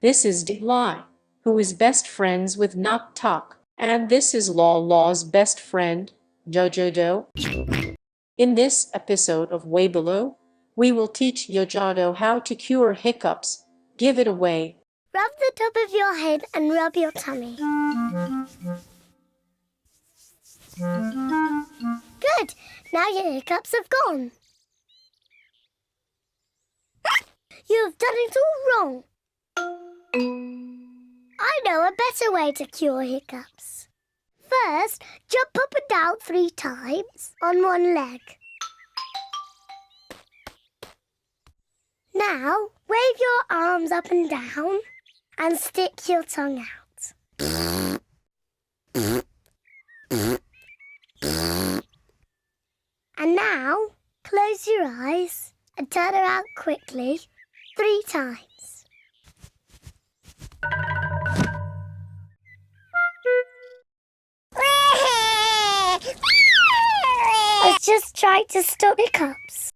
This is Delay, who is best friends with Knock Talk, and this is Law's best friend, Yojojo. In this episode of Waybuloo, we will teach Yojojo how to cure hiccups. Give it away. Rub the top of your head and rub your tummy. Good. Now your hiccups have gone. You have done it all wrong. I know a better way to cure hiccups. First, jump up and down 3 times on one leg. Now, wave your arms up and down and stick your tongue out. And now, close your eyes and turn around quickly 3 times. I just tried to stop hiccups.